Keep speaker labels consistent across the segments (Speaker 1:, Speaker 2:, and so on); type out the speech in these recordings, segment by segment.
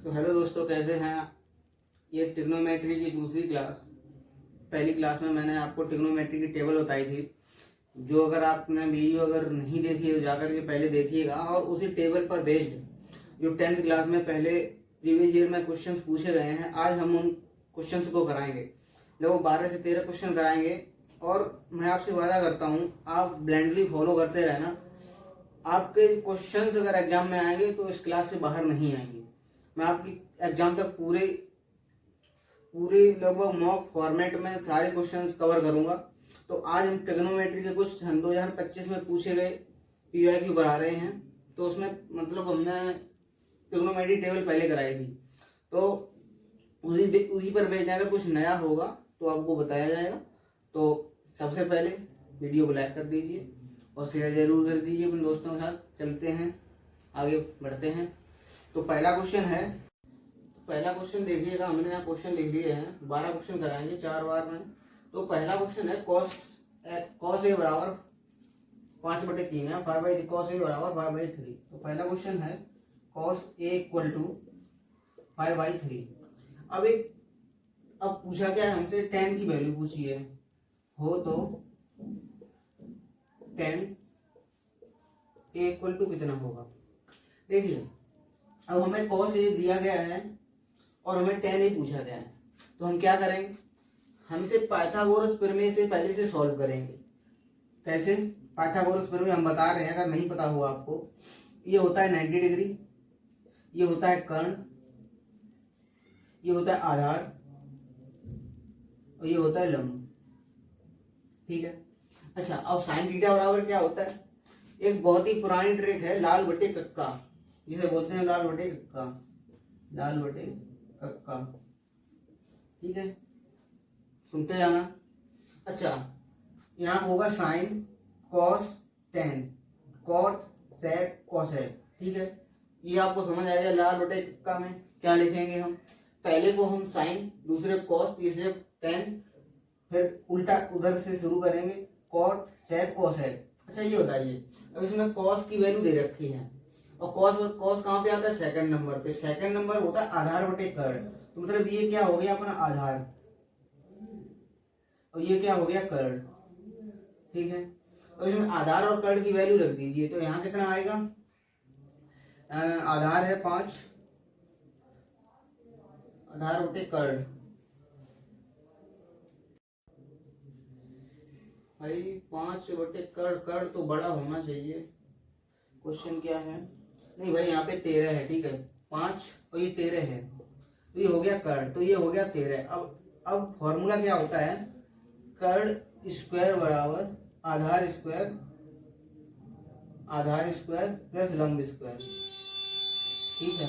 Speaker 1: तो हेलो दोस्तों, कैसे हैं। ये ट्रिग्नोमेट्री की दूसरी क्लास। पहली क्लास में मैंने आपको ट्रिग्नोमेट्री की टेबल बताई थी। जो अगर आपने वीडियो अगर नहीं देखी है तो जाकर के पहले देखिएगा। और उसी टेबल पर बेस्ड जो 10th क्लास में पहले प्रीवियस ईयर में क्वेश्चंस पूछे गए हैं, आज हम उन क्वेश्चंस को कराएंगे। लगभग 12 से 13 क्वेश्चन कराएंगे। और मैं आपसे वादा करता हूँ, आप ब्लाइंडली फॉलो करते रहना। आपके क्वेश्चंस अगर एग्जाम में आएंगे तो इस क्लास से बाहर नहीं आएंगे। मैं आपकी एग्जाम तक पूरे लगभग मॉक फॉर्मेट में सारे क्वेश्चंस कवर करूंगा। तो आज हम ट्रिग्नोमेट्री के कुछ सन 2025 में पूछे गए PYQ करा रहे हैं। तो उसमें मतलब हमने ट्रिग्नोमेट्री टेबल पहले कराई थी, तो उसी पर बेस्ड अगर कुछ नया होगा तो आपको बताया जाएगा। तो सबसे पहले वीडियो को लाइक कर दीजिए और शेयर जरूर कर दीजिए अपने दोस्तों के साथ। चलते हैं, आगे बढ़ते हैं। तो पहला क्वेश्चन देखिएगा। हमने यहाँ क्वेश्चन लिख लिए हैं, 12 क्वेश्चन कराएंगे 4 बार में। तो पहला क्वेश्चन है cos a बराबर 5/3 है, 5/3 cos a बराबर 5/3। तो पहला क्वेश्चन है cos a इक्वल टू 5/3। अब पूछा क्या है हमसे, tan की वैल्यू पूछी है। हो तो tan a इक्वल टू कितना होगा। देखिए, अब हमें cos a दिया गया है और हमें tan a पूछा गया है। तो हम क्या करेंगे, हम इसे पाइथागोरस प्रमेय से पहले से सॉल्व करेंगे। कैसे? पाइथागोरस प्रमेय हम बता रहे हैं, अगर नहीं पता हुआ आपको। ये होता है 90 डिग्री, ये होता है कर्ण, ये होता है आधार और ये होता है लंब। ठीक है। अच्छा, अब साइन थीटा बराबर क्या होता है? एक बहुत ही पुरानी ट्रिक है, लाल बटे कक्का, जिसे बोलते हैं लाल बटे कक्का। लाल बटे कक्का, ठीक है, सुनते जाना। अच्छा, यहाँ होगा sign, cos, tan, cot, sec, cosec. ठीक है, ये आपको समझ आएगा। लाल बटे कक्का में क्या लिखेंगे हम? पहले को हम साइन, दूसरे कॉस, तीसरे टेन, फिर उल्टा उधर से शुरू करेंगे, कॉट, सेक, कोसेक। अच्छा, ये बताइए, अब इसमें कॉस की वैल्यू दे रखी है और कॉस कहाँ पे आता है? सेकंड नंबर पे। सेकंड नंबर होता है आधार बटे कर्ण। तो मतलब ये क्या हो गया अपना आधार और ये क्या हो गया कर्ण। ठीक है, तो इसमें आधार और कर्ण की वैल्यू रख दीजिए। तो यहाँ कितना आएगा? आधार है 5, आधार बटे कर्ण। भाई 5 बटे कर्ण, कर्ण तो बड़ा होना चाहिए। क्वेश्चन क्या है? नहीं भाई, यहाँ पे 13 है। ठीक है, 5 और ये 13 है, तो ये हो गया कर्ण, तो ये हो गया 13। अब फॉर्मूला क्या होता है? कर्ण स्क्वायर बराबर आधार स्क्वायर प्लस लंब स्क्वायर। ठीक है,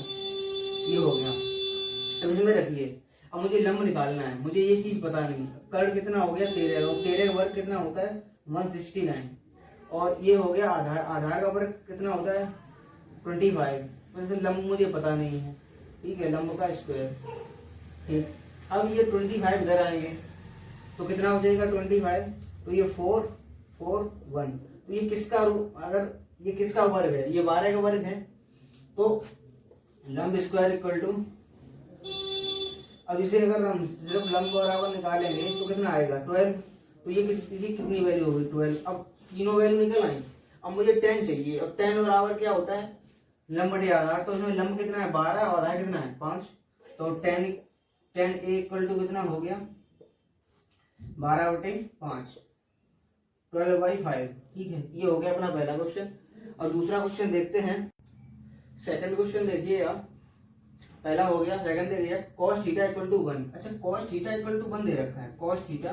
Speaker 1: ये हो गया। अब इसमें रखिए, अब मुझे लंब निकालना है, मुझे ये चीज पता नहीं। कर्ण कितना हो गया? 13, और 13 का वर्ग कितना होता है? 169। और ये हो गया आधार, आधार का वर्ग कितना होता है? 25। वैसे लंब मुझे पता नहीं है। ठीक है, लंब का स्क्वायर। ठीक, अब ये 25 इधर आएंगे तो कितना हो जाएगा? 25। तो ये 4, 4, 1। तो ये किसका, अगर ये किसका वर्ग है? ये 12 का वर्ग है। तो लंब स्क्वायर इक्वल टू, अब इसे अगर हम जब लंब बराबर निकालेंगे तो कितना आएगा? 12। तो ये कितनी वैल्यू होगी? 12। अब तीनों वैल्यू निकल आई। अब मुझे 10 चाहिए। अब 10 बराबर क्या होता है? लंब बटे आधार। तो इसमें लंब कितना है? 12 और आधार कितना है? 5। तो 10 a इक्वल टू कितना हो गया? 12/5, 12/5। ठीक है, ये हो गया अपना पहला क्वेश्चन। और दूसरा क्वेश्चन देखते हैं। सेकंड क्वेश्चन देखिएगा, पहला हो गया, सेकंड दे दिया cos थीटा इक्वल टू 1। अच्छा, cos थीटा इक्वल टू 1 दे रखा है, cos थीटा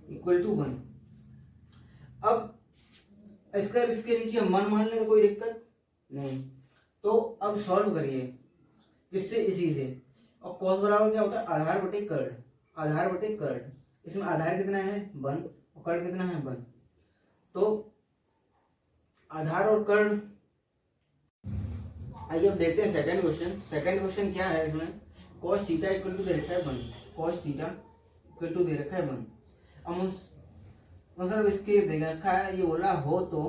Speaker 1: इक्वल टू 1। अब इसके नीचे हम 1 मान लें तो कोई दिक्कत नहीं। तो अब सॉल्व करिए किससे? इसी से। और cos बराबर क्या होता है? आधार बटे कर्ण, आधार बटे कर्ण। इसमें आधार कितना है? 1 और कर्ण कितना है? 1। तो आधार और कर्ण। आइए अब देखते हैं सेकंड क्वेश्चन। सेकंड क्वेश्चन क्या है? इसमें cos थीटा इक्वल टू दे रखा है 1, cos थीटा इक्वल टू दे रखा है 1। अब मतलब इसके दे रखा है, ये बोला हो तो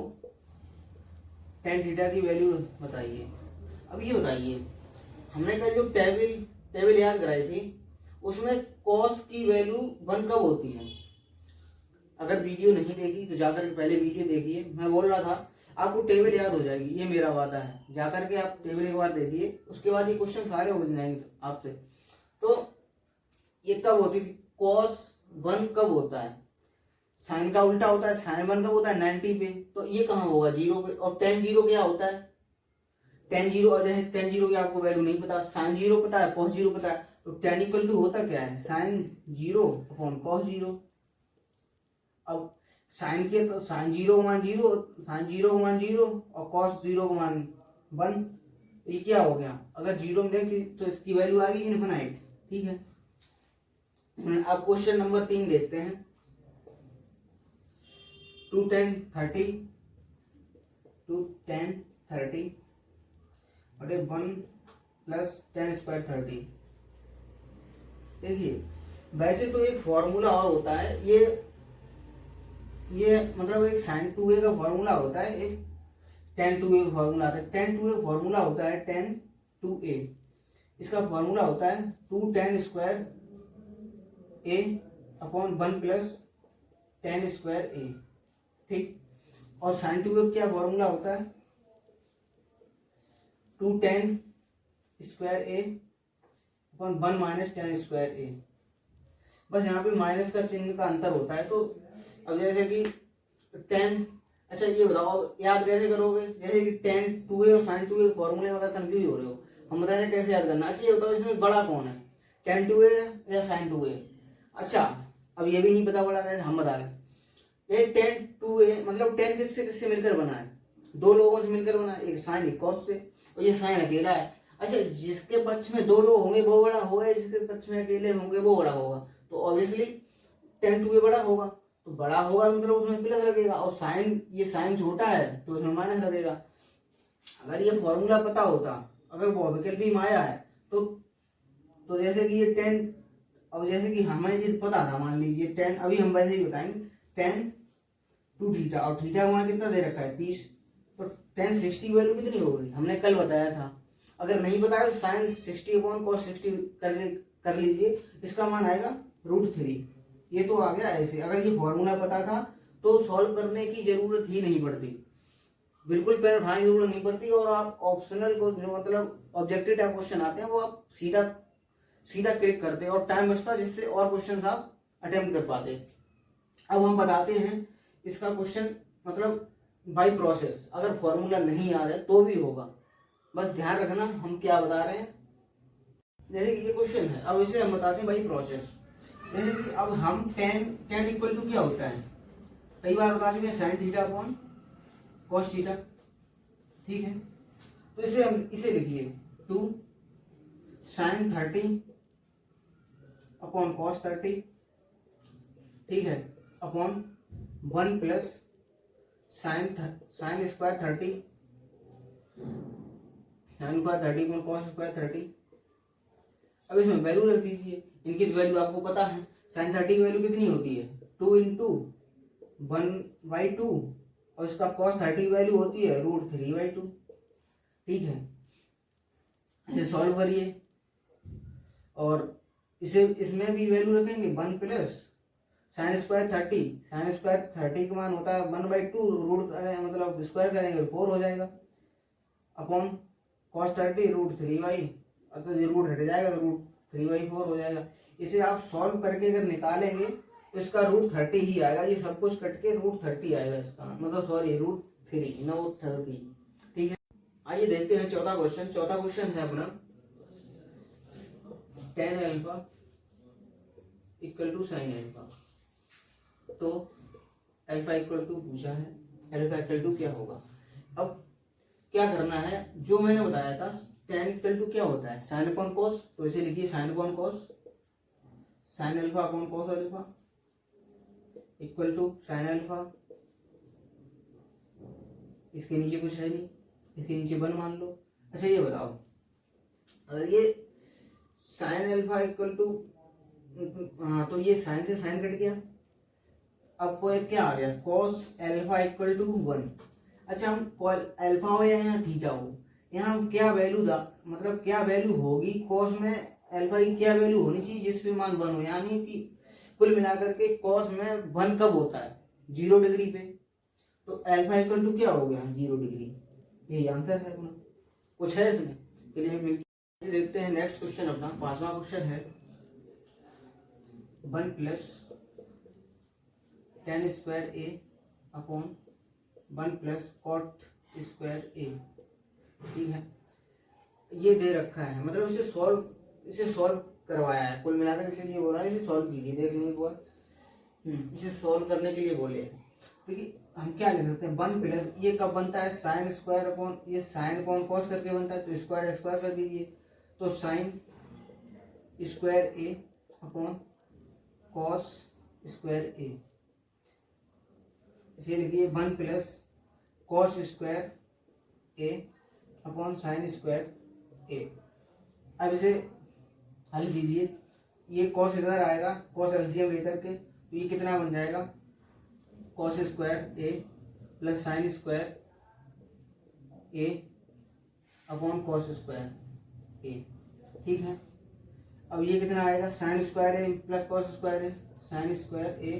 Speaker 1: tan थीटा की वैल्यू बताइए। अब ये बताइए, हमने कल जो टेबल याद कराई थी उसमें कॉस की वैल्यू 1 कब होती है। अगर वीडियो नहीं देखी तो जाकर के पहले वीडियो देखिए। मैं बोल रहा था आपको टेबल याद हो जाएगी, ये मेरा वादा है। जाकर के आप टेबल एक बार देखिए, उसके बाद ये क्वेश्चन सारे हो जाएंगे आपसे। तो ये कब होती थी, कॉस 1 कब होता है, साइन का उल्टा होता है, साइन 1 कब होता है 90 पे, तो ये कहाँ होगा 0 पे। और tan 0 क्या होता है, tan 0 tan 0 की आपको वैल्यू नहीं पता, साइन 0 पता है, cos 0 पता है, तो tan इक्वल टू होता क्या है साइन 0 अपॉन cos 0। अब साइन के तो साइन 0 का मान 0, साइन 0 का मान 0 और cos 0 का मान 1, ये क्या हो गया। अगर 0 में देखें तो इसकी वैल्यू आ गई इनफिनाइट। ठीक है, अब क्वेश्चन नंबर 3 देखते हैं। 2 tan 30 और 1 प्लस tan स्क्वायर 30। देखिए वैसे तो एक फॉर्मूला और होता है, ये मतलब एक sin 2a का फॉर्मूला होता है, एक tan 2a का फॉर्मूला आता है। tan 2a का फॉर्मूला होता है tan 2a, इसका फॉर्मूला होता है 2 tan square a upon 1 plus tan square a। ठीक, और sin 2a का क्या फॉर्मूला होता है 2 tan square a upon 1 minus tan square a। बस यहाँ पे माइनस का चिन्ह का अंतर होता है। तो अब जैसे कि tan, अच्छा ये बताओ याद कैसे करोगे, जैसे कि tan 2a और sin 2a फॉर्मूले में अगर कंफ्यूज हो रहे हो, हम बता रहे हैं कैसे याद करना। अच्छा ये बताओ इसमें बड़ा कौन है, tan 2a या sin 2a। अच्छा अब ये भी नहीं पता बड़ा है, हम बता रहे हैं ये tan 2a मतलब tan किससे मिलकर बना है, दो लोगों से मिलकर बना है, एक साइन एक कॉस से, और ये साइन अकेला है। अच्छा जिसके पक्ष में दो लोग होंगे वो बड़ा होगा, जिसके पक्ष में अकेले होंगे वो बड़ा होगा, तो ऑब्वियसली tan 2a बड़ा होगा। तो बड़ा होगा मतलब उसमें प्लस लगेगा, और साइन ये साइन छोटा है तो उसमें माइनस लगेगा। अगर ये फॉर्मूला पता होता, अगर वो वैकल्पिक में आया है तो जैसे कि ये tan, अब जैसे कि हमें ये पता था, मान लीजिए tan, अभी हम वैसे ही बताएंगे tan 2 थीटा, और थीटा का मान कितना दे रखा है 30, तो tan 60 वैल्यू कितनी होगी हमने कल बताया था। अगर नहीं बताया तो साइन 60 अपॉन cos 60 कर लीजिए, इसका मान आएगा √3। ये तो आ गया ऐसे। अगर ये फॉर्मूला पता था तो सॉल्व करने की जरूरत ही नहीं पड़ती, बिल्कुल पेन उठाने की जरूरत नहीं पड़ती, और आप ऑप्शनल को जो मतलब ऑब्जेक्टिव टाइप क्वेश्चन आते हैं वो आप सीधा क्लिक करते और टाइम बचता, जिससे और क्वेश्चन आप अटेम्प्ट कर पाते। अब हम बताते हैं इसका क्वेश्चन मतलब बाय प्रोसेस। अगर फॉर्मूला नहीं याद है तो भी होगा, बस ध्यान रखना हम क्या बता रहे हैं। जैसे कि ये क्वेश्चन है, अब इसे हम बताते हैं बाय प्रोसेस। जैसे कि अब हम tan इक्वल टू क्या होता है, कई बार बता चुके हैं sine theta upon cos theta. ठीक है, तो इसे हम इसे लिखिए 2 sin 30 अपॉन cos 30। ठीक है, upon 1 plus sine square 30 upon cos square 30। अब इसमें वैल्यू रख दीजिए, इनकी वैल्यू आपको पता है। साइन 30 की वैल्यू कितनी होती है 2 इंटू 1/2, और इसका cos 30 की वैल्यू होती है √3/2। ठीक है, इसे सॉल्व करिए और इसे इसमें भी वैल्यू रखेंगे 1 प्लस साइन स्क्वायर 30 का मान होता है 1/2, रूट मतलब स्क्वायर करेंगे 4 हो जाएगा, अपॉन cos 30 √3/, तो ये रूट हट जाएगा तो √3/4 हो जाएगा। इसे आप सॉल्व करके अगर निकालेंगे तो इसका √30 ही आएगा, ये सब कुछ कट के √30 आएगा इसका, मतलब सॉरी √3 ना 30। ठीक है, आइए देखते हैं चौथा क्वेश्चन है अपना tan alpha equal to sine alpha. तो अल्फा इक्वल टू पूछा है, अल्फा इक्वल टू क्या होगा। अब क्या करना है, जो मैंने बताया था tan इक्वल टू क्या होता है साइन अपॉन कॉस, तो इसे लिखिए sine upon cos, sine alpha upon cos alpha equal to sine alpha, इसके नीचे कुछ है नहीं, इसके नीचे 1 मान लो। अच्छा ये बताओ, अगर ये साइन अल्फा इक्वल टू, तो ये साइन से साइन कट गया, अब कोई क्या आ गया cos अल्फा इक्वल टू 1। अच्छा हम अल्फा हो या यहाँ थीटा हो, यहाँ क्या वैल्यू मतलब क्या वैल्यू होगी कॉस में अल्फा की, क्या वैल्यू होनी चाहिए जिस पे मान 1 हो, यानी कि कुल मिलाकर के कॉस में 1 कब होता है, 0 डिग्री पे। तो अल्फा इक्वल टू क्या हो गया, 0 डिग्री। यही आंसर है अपना, कुछ है इसमें। चलिए मिलते देखते हैं नेक्स्ट क्वेश्चन अपना। 5वां क्वेश्चन है 1 प्लस tan स्क्वायर ए अपॉन 1 प्लस कॉट स्क्वायर ए। ठीक है, ये दे रखा है, मतलब इसे सॉल्व करवाया है। कुल मिलाकर इसे ये बोला है इसे सॉल्व कीजिए, देख लेंगे एक बार। इसे सॉल्व करने के लिए बोले। देखिए हम क्या लिख सकते हैं, 1 प्लस ये कब बनता है, साइन स्क्वायर अपॉन ये साइन अपॉन कॉस करके बनता है, तो स्क्वायर स्क्वायर कर दीजिए। तो साइन स्क्वायर ए अपॉन कॉस स्क्वायर ए, इसे लिखिए 1 प्लस कॉस स्क्वायर ए अपॉन साइन स्क्वायर ए। अब इसे हल कीजिए, ये कॉस इधर आएगा, कॉस एलसीएम लेकर के, तो ये कितना बन जाएगा, cos square A plus sine square A upon cos square ए। ठीक है, अब ये कितना आएगा, sign square A plus cos square A, sign square A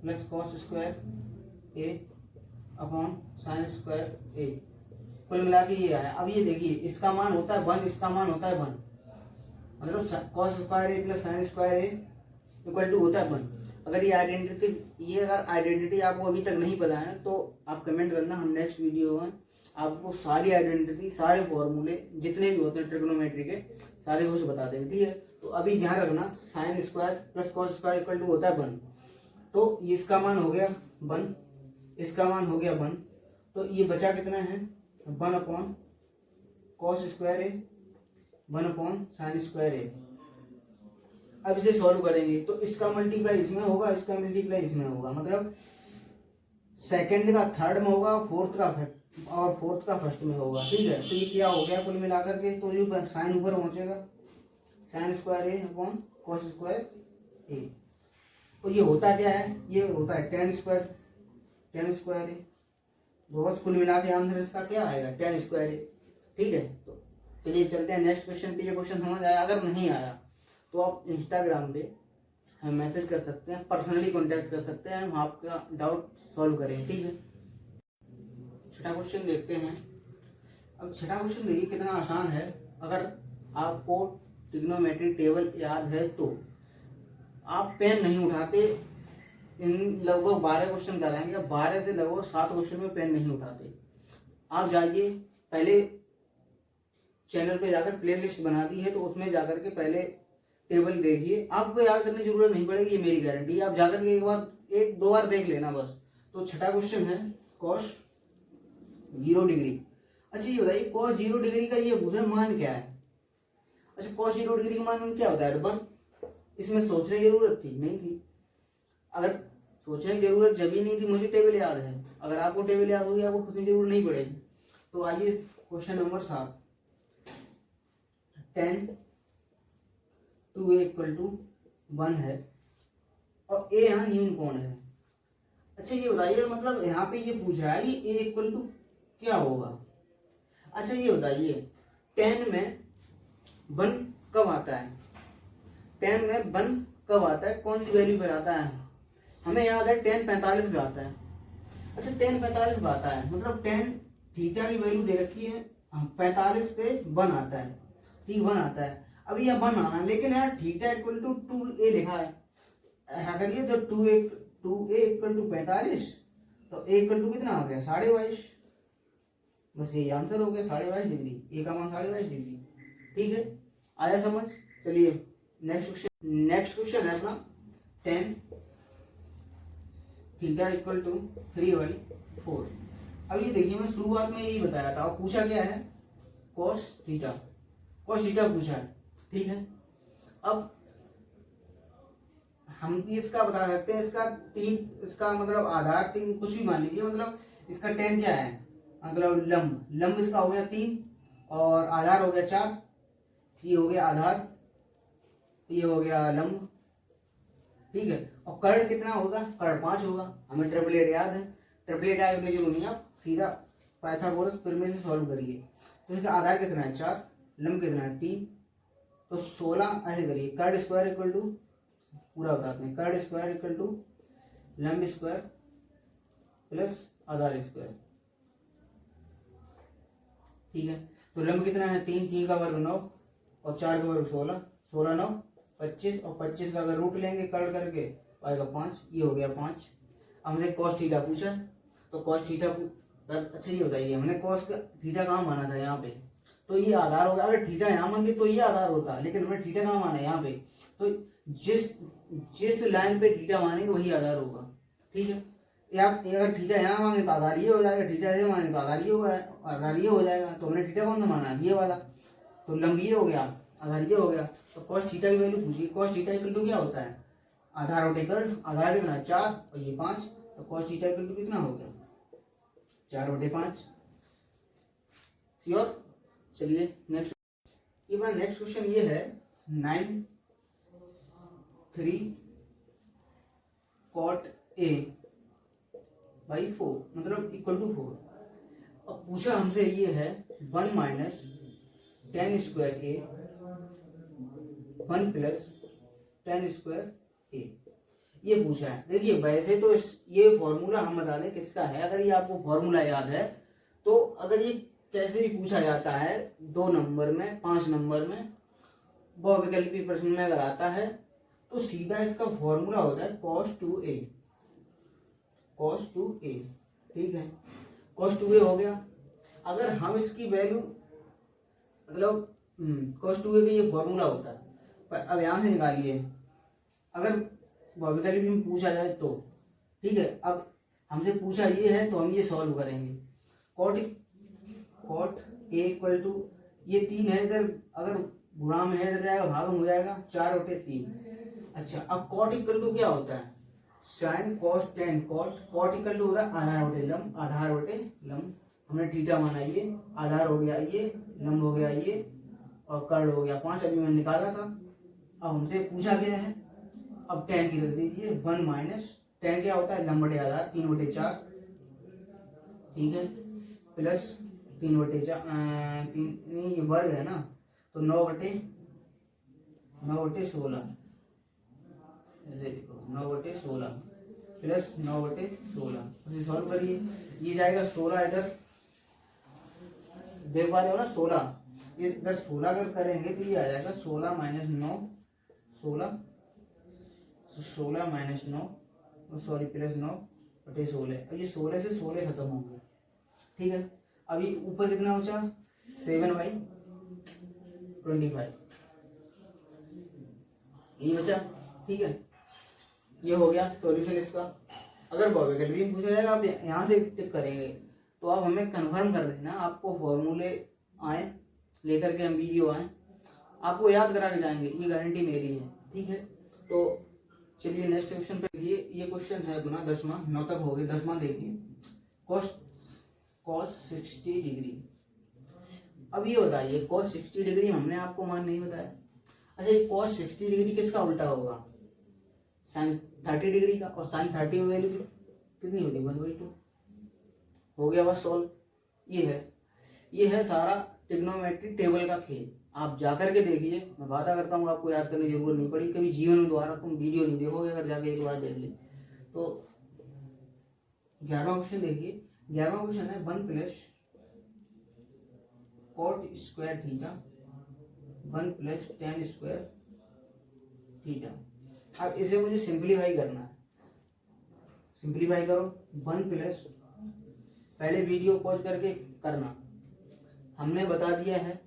Speaker 1: plus cos square A upon sine square ए। कुल मिला के ये आया। अब ये देखिए इसका मान होता है 1, इसका मान होता है 1, मतलब cos square A plus sine square A equal to होता है 1। अगर ये आइडेंटिटी आपको अभी तक नहीं पता है तो आप कमेंट करना, हम नेक्स्ट वीडियो में आपको सारी आइडेंटिटी, सारे फॉर्मूले जितने भी होते हैं ट्रिग्नोमेट्री के, सारे कुछ बता देंगे। ठीक है, तो अभी ध्यान रखना, sine square plus cos square equal to होता है 1। तो इसका मान हो गया 1, इसका मान हो गया 1, तो ये बचा कितना है, 1 अपॉन कॉस स्क्वायर ए 1 अपॉन साइन स्क्वायर ए। अब इसे सॉल्व करेंगे तो इसका मल्टीप्लाई इसमें होगा, इसका मल्टीप्लाई इसमें होगा, मतलब सेकंड का थर्ड में होगा, फोर्थ का फर्स्ट में होगा। ठीक है, तो ये क्या हो गया कुल मिलाकर के, तो ये साइन ऊपर पहुंचेगा, साइन स्क्वायर ए अपॉन कॉस स्क्वायर ए। तो ये होता क्या है, ये होता है tan स्क्वायर ए। बहुत कुल मिला के आंसर इसका क्या आएगा, tan स्क्वायर ए। ठीक है, तो चलिए चलते हैं नेक्स्ट क्वेश्चन पे। ये क्वेश्चन समझ आया, अगर नहीं आया तो आप इंस्टाग्राम पे हमें मैसेज कर सकते हैं, पर्सनली कांटेक्ट कर सकते हैं, हम आपका डाउट सॉल्व करेंगे। ठीक है, छठा क्वेश्चन देखते हैं। अब छठा क्वेश्चन देखिए कितना आसान है। अगर आपको ट्रिग्नोमेट्री टेबल याद है तो आप पेन नहीं उठाते, इन लगभग 12 क्वेश्चन कराएंगे, 12 से लगभग 7 क्वेश्चन में पेन नहीं उठाते। आप जाइए, पहले चैनल पे जाकर प्लेलिस्ट बना दी है, तो उसमें जाकर के पहले टेबल देखिए, आपको याद करने की जरूरत नहीं पड़ेगी, ये मेरी गारंटी है। आप जाकर के एक दो बार देख लेना बस। तो छठा क्वेश्चन है कॉस 0 डिग्री। अच्छा ये बताइए कॉस 0 डिग्री का ये पूछा मान क्या है। अच्छा कॉस 0 डिग्री का मान क्या होता है, 1। इसमें सोचने की जरूरत थी नहीं थी, अगर सोचने की जरूरत जब ही नहीं थी, मुझे टेबल याद है, अगर आपको टेबल याद होगी आपको सोचने की जरूरत नहीं पड़ेगी। तो आइए question number 7, tan 2a equal to 1 है और a यहाँ न्यून कोण है। अच्छा ये बताइए, मतलब यहाँ पे ये पूछ रहा है ये a इक्वल टू क्या होगा। अच्छा ये बताइए tan में 1 कब आता है, tan में 1 कब आता है, कौन सी वैल्यू पर आता है। हमें याद है tan 45 पे आता है। अच्छा tan 45 पे आता है, मतलब tan थीटा की वैल्यू दे रखी है, 45 पे 1 आता है। ठीक 1 आता है, अब यह 1 आना, लेकिन यार थीटा इक्वल टू 2a लिखा है। करिए तो 2a इक्वल टू 45, तो a इक्वल टू कितना आ गया 22.5। बस यही आंसर हो गया 22.5 डिग्री, a का मान 22.5 डिग्री। ठीक है, आया समझ। चलिए नेक्स्ट क्वेश्चन है अपना tan थीटा इक्वल टू 3/4। अब ये देखिए मैं शुरुआत में यही बताया था, और पूछा क्या है cos थीटा पूछा है। ठीक है, अब हम इसका बता सकते हैं, इसका मतलब आधार 3 कुछ भी मान लीजिए, मतलब इसका tan क्या है, मतलब लंब इसका हो गया 3 और आधार हो गया 4, ये हो गया आधार, ये हो गया लंब। ठीक है, और कर्ण कितना होगा, कर्ण 5 होगा। हमें ट्रिपलेट याद है, ट्रिपलेट याद करने की जरूरत नहीं, आप सीधा पाइथागोरस प्रमेय से सॉल्व करिए। तो इसका आधार कितना है 4, लंब कितना है 3, तो 16 ऐसे करिए, कर्ड स्क्वायर इक्वल टू पूरा बताते हैं, कर्ड स्क्वायर इक्वल टू लंब स्क्वायर प्लस आधार स्क्वायर। ठीक है, तो लंब कितना है 3, 3 का वर्ग 9 और 4 का वर्ग 16, 16 9 25 और 25 का अगर रूट लेंगे कर्ड करके आएगा 5, ये हो गया 5। हमसे कॉस थीटा पूछा, तो कॉस थीटा अच्छा ये बताइए हमने कॉस का थीटा कहाँ माना था यहाँ पे, तो ये आधार होगा। अगर थीटा यहाँ मानते तो ये आधार होता, लेकिन हमने थीटा कहाँ माना यहाँ पे, तो जिस लाइन पे थीटा मानेंगे वही आधार होगा। ठीक है, या अगर थीटा यहाँ मांगे तो आधार ये हो जाएगा, थीटा ऐसे मांगे तो आधार ये होगा, आधार ये हो जाएगा। तो हमने थीटा कौन सा माना, ये वाला, तो लंब ये हो गया, आधार ये हो गया। तो कॉस थीटा की वैल्यू पूछिए, कॉस थीटा इक्वल टू क्या होता है, आधार बटे कर्ड, आधार कितना 4 और ये 5, तो कॉस थीटा इक्वल टू कितना हो गया 4/5। श्योर। चलिए नेक्स्ट, ये बार नेक्स्ट क्वेश्चन ये है 9/3 cot A by 4 मतलब इक्वल टू 4। अब पूछा हमसे ये है 1 minus tan square A 1 plus tan square A, ये पूछा है। देखिए वैसे तो ये फॉर्मूला हम बता दें किसका है, अगर ये आपको फॉर्मूला याद है तो अगर ये कैसे भी पूछा जाता है 2 नंबर में 5 नंबर में बहुविकल्पी प्रश्न में अगर आता है तो सीधा इसका फॉर्मूला होता है cos 2a, cos 2a। ठीक है, cos 2a हो गया। अगर हम इसकी वैल्यू मतलब cos 2a का ये फॉर्मूला होता है, पर अब यहां से निकालिए अगर बहुविकल्पी में पूछा जाए तो। ठीक है, अब हमसे पूछा ये है तो हम ये सॉल्व करेंगे। cot a इक्वल टू ये 3 है, इधर अगर गुणा में है इधर जाएगा भाग में हो जाएगा 4/3। अच्छा, अब cot इक्वल टू क्या होता है sin cos tan cot, cot equal to होता है आधार बटे लंब, आधार बटे लंब। हमने थीटा माना, ये आधार हो गया, ये लंब हो गया, ये और कर्ड हो गया 5, अभी मैंने निकाला था। अब हमसे पूछा गया है, अब tan की रख दीजिए 1 माइनस tan क्या होता है लंब बटे आधार 3/4। ठीक है, प्लस 3/4 नहीं ये वर्ग है ना, तो 9/16 देखो 9/16 प्लस 9/16 उसे सॉल्व करिए, ये जाएगा 16 इधर देख पा रहे हो ना 16, ये इधर 16 अगर करेंगे तो ये आ जाएगा 16 माइनस 9 16 माइनस 9 सॉरी प्लस 9/16। अब ये 16 से 16 खत्म होंगे। ठीक है, अभी ऊपर कितना बचा 7/25 ये बचा। ठीक है, ये हो गया सॉल्यूशन इसका। अगर बहुविकल्पी में पूछा जाएगा आप यहाँ से टिक करेंगे तो आप हमें कंफर्म कर देना, आपको फॉर्मूले आए लेकर के हम वीडियो आए आपको याद करा के जाएंगे, ये गारंटी मेरी है। ठीक है, तो चलिए नेक्स्ट क्वेश्चन पे देखिए, ये क्वेश्चन है अपना 10वां, 9 तक हो गए, 10वां देखिए cos 60 डिग्री। अब ये बताइए cos 60 डिग्री हमने आपको मान नहीं बताया। अच्छा, ये cos 60 डिग्री किसका उल्टा होगा sin 30 डिग्री का, और sin 30 में वैल्यू कितनी होगी 1/2 हो गया बस सॉल्व। ये है सारा ट्रिग्नोमेट्री टेबल का खेल। आप जाकर के देखिए, मैं वादा करता हूँ आपको याद करने की जरूरत नहीं पड़ी, कभी जीवन में दोबारा तुम वीडियो नहीं देखोगे अगर जाके एक बार देख ली तो। 11वां क्वेश्चन देखिए, 11वां क्वेश्चन है 1 plus cot square theta 1 plus tan square theta. अब इसे मुझे सिंप्लीफाई करना है, सिंप्लीफाई करो 1 प्लस, पहले वीडियो पॉज करके करना, हमने बता दिया है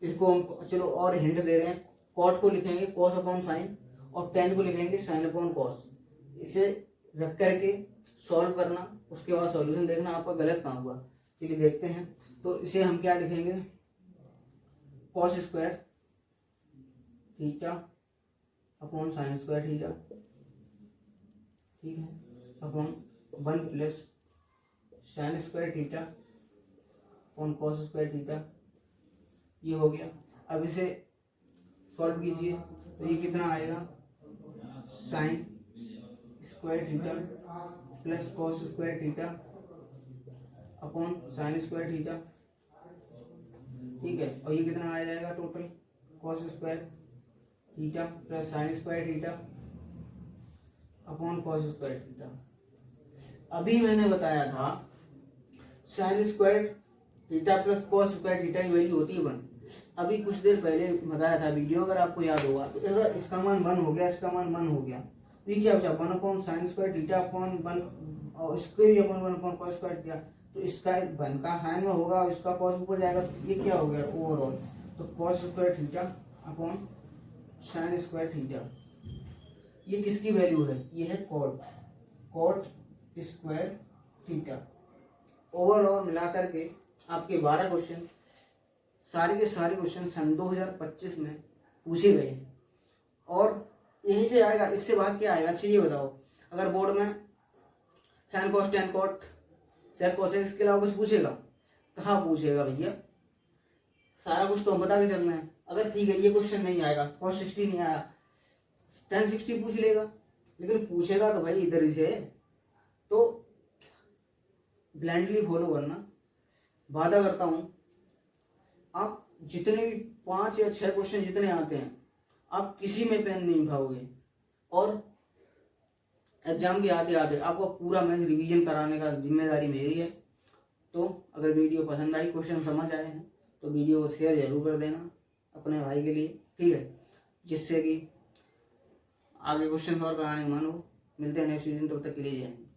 Speaker 1: इसको हम चलो और हिंट दे रहे हैं, cot को लिखेंगे cos अपॉन साइन और tan को लिखेंगे sin अपॉन cos। इसे रख करके सॉल्व करना, उसके बाद सॉल्यूशन देखना आपका गलत कहाँ हुआ। चलिए देखते हैं, तो इसे हम क्या लिखेंगे cos square theta upon sine square theta. ठीक है, upon 1 plus sine square theta upon cos square theta, ये हो गया। अब इसे सॉल्व कीजिए तो ये कितना आएगा sine square theta plus cos square theta upon sine square theta. ठीक है। और ये कितना आ जाएगा total, cos square theta plus sine square theta upon cos square theta. अभी मैंने बताया था sine square theta plus cos square theta की वैल्यू होती है 1। अभी कुछ देर पहले बताया था वीडियो, अगर आपको याद होगा, तो अगर इसका मान 1 हो गया, इसका मान 1 हो गया, तो ये क्या बचा 1 upon sine square theta upon 1 और इसके भी upon 1 upon cos square theta. तो इसका 1 का साइन में होगा और इसका कॉस ऊपर जाएगा, तो ये क्या हो गया ओवरऑल, तो cos square theta upon sine square theta. ये किसकी वैल्यू है, ये है कॉट स्क्वायर थीटा। ओवरऑल मिलाकर के आपके 12 क्वेश्चन, सारे के सारे क्वेश्चन सन 2025 में पूछे गए और यहीं से आएगा। इससे बाद क्या आएगा, अच्छा ये बताओ, अगर बोर्ड में sine cos tan cot sec cosec इसके अलावा कुछ पूछेगा, कहाँ पूछेगा भैया, सारा कुछ तो हम बता के चलना है। अगर ठीक है ये क्वेश्चन नहीं आएगा, कॉस 60 नहीं आया, tan 60 पूछ लेगा, लेकिन पूछेगा तो भाई इधर ही से। तो ब्लाइंडली फॉलो करना, वादा करता हूं आप जितने भी 5 या 6 क्वेश्चन जितने आते हैं, आप किसी में पेन नहीं उठाओगे और एग्जाम के आते आते आपको पूरा मैथ रिवीजन कराने का जिम्मेदारी मेरी है। तो अगर वीडियो पसंद आई, क्वेश्चन समझ आए हैं, तो वीडियो को शेयर जरूर कर देना अपने भाई के लिए, ठीक है, जिससे कि आगे क्वेश्चन सॉल्व कराने का मन हो। मिलते हैं नेक्स्ट वीडियो, तब तक के लिए जय हिंद।